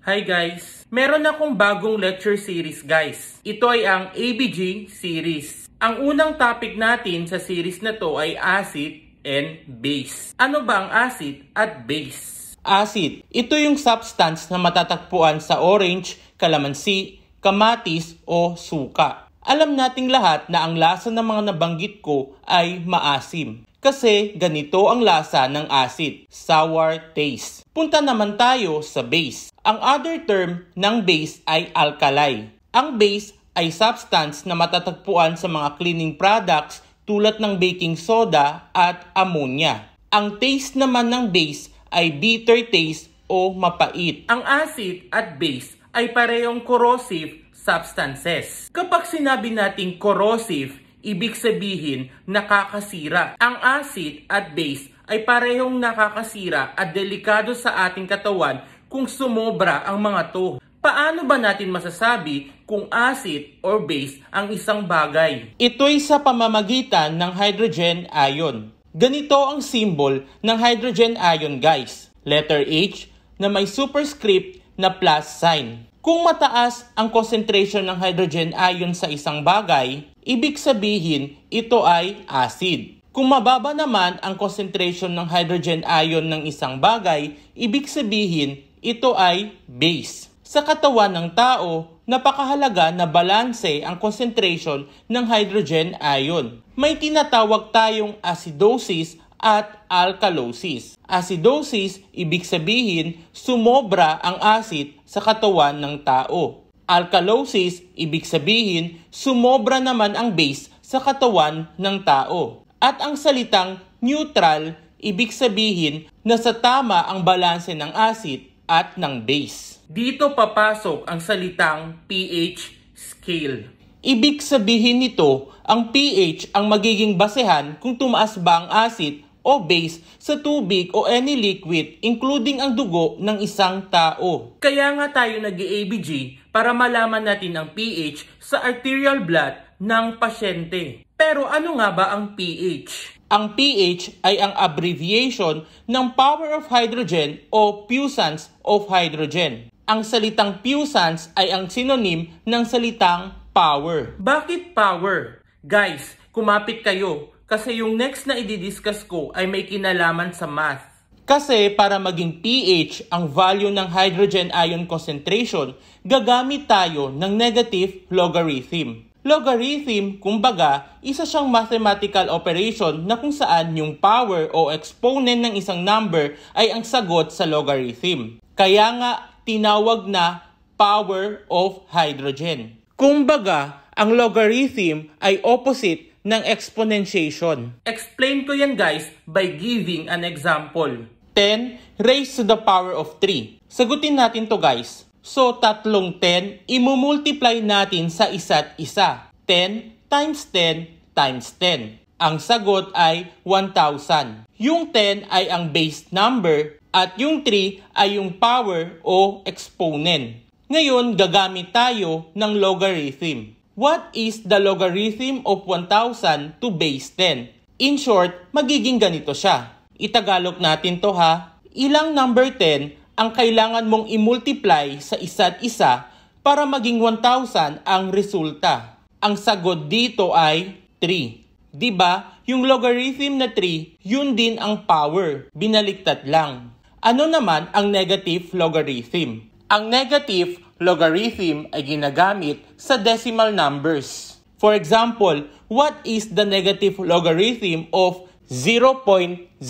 Hi guys! Meron akong bagong lecture series guys. Ito ay ang ABG series. Ang unang topic natin sa series na to ay acid and base. Ano ba ang acid at base? Acid, ito yung substance na matatagpuan sa orange, kalamansi, kamatis o suka. Alam nating lahat na ang lasa ng mga nabanggit ko ay maasim. Kasi ganito ang lasa ng acid, sour taste. Punta naman tayo sa base. Ang other term ng base ay alkali. Ang base ay substance na matatagpuan sa mga cleaning products tulad ng baking soda at ammonia. Ang taste naman ng base ay bitter taste o mapait. Ang acid at base ay parehong corrosive substances. Kapag sinabi nating corrosive, ibig sabihin nakakasira. Ang acid at base ay parehong nakakasira at delikado sa ating katawan kung sumobra ang mga to. Paano ba natin masasabi kung acid or base ang isang bagay? Ito'y sa pamamagitan ng hydrogen ion. Ganito ang symbol ng hydrogen ion guys. Letter H na may superscript na plus sign. Kung mataas ang concentration ng hydrogen ion sa isang bagay, ibig sabihin ito ay acid. Kung mababa naman ang concentration ng hydrogen ion ng isang bagay, ibig sabihin ito ay base. Sa katawan ng tao, napakahalaga na balanse ang concentration ng hydrogen ion. May tinatawag tayong acidosis at alkalosis. Acidosis, ibig sabihin, sumobra ang acid sa katawan ng tao. Alkalosis, ibig sabihin, sumobra naman ang base sa katawan ng tao. At ang salitang neutral, ibig sabihin na sa tama ang balanse ng acid at ng base. Dito papasok ang salitang pH scale. Ibig sabihin nito, ang pH ang magiging basehan kung tumaas ba ang acid o base sa tubig o any liquid, including ang dugo ng isang tao. Kaya nga tayo nag-ABG para malaman natin ang pH sa arterial blood ng pasyente. Pero ano nga ba ang pH? Ang pH ay ang abbreviation ng power of hydrogen o puissance of hydrogen. Ang salitang puissance ay ang synonym ng salitang power. Bakit power? Guys, kumapit kayo. Kasi yung next na i-discuss ko ay may kinalaman sa math. Kasi para maging pH ang value ng hydrogen ion concentration, gagamit tayo ng negative logarithm. Logarithm, kumbaga, isa siyang mathematical operation na kung saan yung power o exponent ng isang number ay ang sagot sa logarithm. Kaya nga, tinawag na power of hydrogen. Kumbaga, ang logarithm ay opposite ng exponentiation. Explain ko yan guys by giving an example. 10 raised to the power of 3. Sagutin natin to guys. So, tatlong 10, imumultiply natin sa isa't isa. 10 times 10 times 10. Ang sagot ay 1,000. Yung 10 ay ang base number at yung 3 ay yung power o exponent. Ngayon, gagamit tayo ng logarithm. What is the logarithm of 1,000 to base 10? In short, magiging ganito siya. Itagalog natin to ha. Ilang number 10 ang kailangan mong i-multiply sa isa't isa para maging 1,000 ang resulta? Ang sagot dito ay 3. Diba? Yung logarithm na 3, yun din ang power. Binaliktad lang. Ano naman ang negative logarithm? Ang negative logarithm ay ginagamit sa decimal numbers. For example, what is the negative logarithm of 0.0004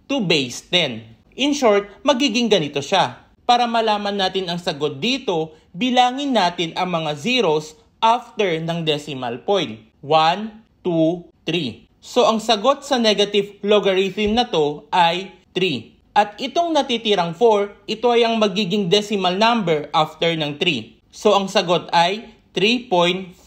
to base 10? In short, magiging ganito siya. Para malaman natin ang sagot dito, bilangin natin ang mga zeros after ng decimal point. 1, 2, 3. So ang sagot sa negative logarithm na to ay 3. At itong natitirang 4, ito ay ang magiging decimal number after ng 3. So ang sagot ay 3.4.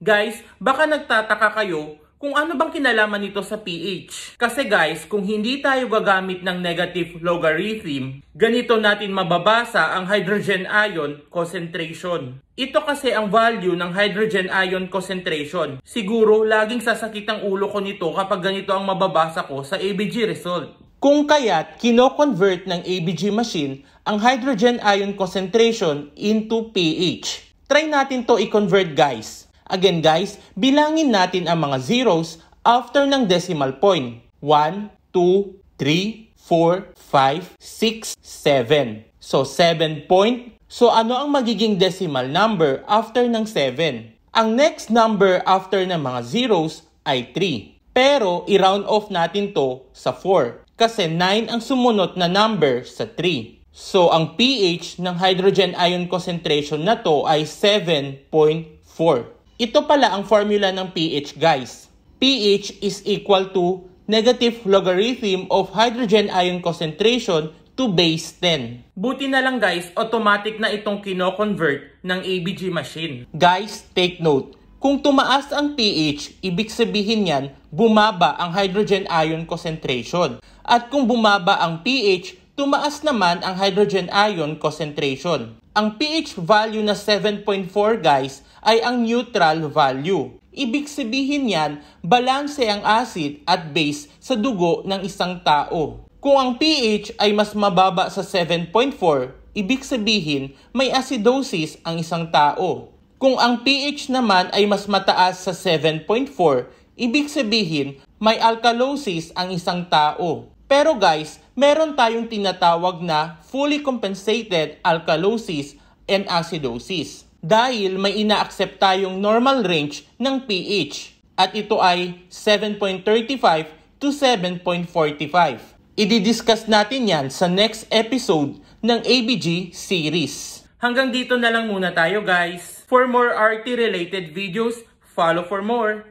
Guys, baka nagtataka kayo kung ano bang kinalaman nito sa pH. Kasi guys, kung hindi tayo gagamit ng negative logarithm, ganito natin mababasa ang hydrogen ion concentration. Ito kasi ang value ng hydrogen ion concentration. Siguro, laging sasakit ang ulo ko nito kapag ganito ang mababasa ko sa ABG result. Kung kaya't kino-convert ng ABG machine ang hydrogen ion concentration into pH. Try natin to i-convert guys. Again guys, bilangin natin ang mga zeros after ng decimal point. 1, 2, 3, 4, 5, 6, 7. So 7 point. So ano ang magiging decimal number after ng 7? Ang next number after ng mga zeros ay 3. Pero i-round off natin to sa 4 kasi 9 ang sumunod na number sa 3. So ang pH ng hydrogen ion concentration na to ay 7.4. Ito pala ang formula ng pH guys. pH is equal to negative logarithm of hydrogen ion concentration to base 10. Buti na lang guys, automatic na itong kino-convert ng ABG machine. Guys, take note. Kung tumaas ang pH, ibig sabihin yan, bumaba ang hydrogen ion concentration. At kung bumaba ang pH, tumaas naman ang hydrogen ion concentration. Ang pH value na 7.4 guys ay ang neutral value. Ibig sabihin yan, balanse ang acid at base sa dugo ng isang tao. Kung ang pH ay mas mababa sa 7.4, ibig sabihin may acidosis ang isang tao. Kung ang pH naman ay mas mataas sa 7.4, ibig sabihin may alkalosis ang isang tao. Pero guys, meron tayong tinatawag na fully compensated alkalosis and acidosis. Dahil may ina-accept tayong normal range ng pH at ito ay 7.35 to 7.45. I-discuss natin yan sa next episode ng ABG series. Hanggang dito na lang muna tayo guys. For more RT related videos, follow for more.